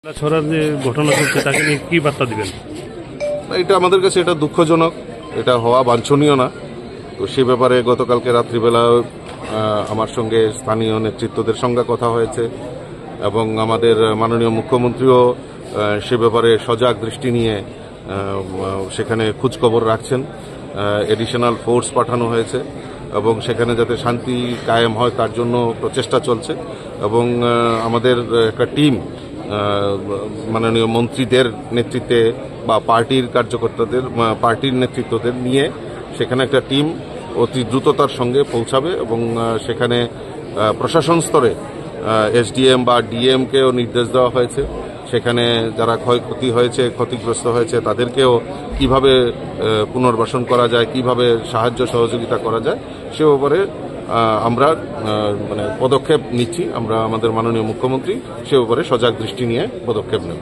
ছড়ার যে ঘটনা ঘটছে তাকে নিয়ে কি বার্তা দিবেন? এটা আমাদের কাছে এটা দুঃখজনক, এটা হওয়া বাঞ্ছনীয় না। তো সে ব্যাপারে গতকালকে রাত্রিবেলা আমার সঙ্গে স্থানীয় নেতৃত্বদের সঙ্গে কথা হয়েছে এবং আমাদের মাননীয় মুখ্যমন্ত্রীও সে ব্যাপারে সজাগ দৃষ্টি নিয়ে সেখানে খোঁজখবর রাখছেন। এডিশনাল ফোর্স পাঠানো হয়েছে এবং সেখানে যাতে শান্তি কায়েম হয় তার জন্য প্রচেষ্টা চলছে এবং আমাদের একটা টিম মাননীয় মন্ত্রীদের নেতৃত্বে বা পার্টির কার্যকর্তাদের পার্টির নেতৃত্বদের নিয়ে সেখানে একটা টিম অতি দ্রুততার সঙ্গে পৌঁছাবে এবং সেখানে প্রশাসন স্তরে এসডিএম বা ডিএমকেও নির্দেশ দেওয়া হয়েছে সেখানে যারা ক্ষয়ক্ষতি হয়েছে ক্ষতিগ্রস্ত হয়েছে তাদেরকেও কিভাবে পুনর্বাসন করা যায়, কিভাবে সাহায্য সহযোগিতা করা যায় সে ব্যাপারে আমরা পদক্ষেপ নিচ্ছি। আমরা আমাদের মাননীয় মুখ্যমন্ত্রী সে ব্যাপারে সজাগ দৃষ্টি নিয়ে পদক্ষেপ নেব।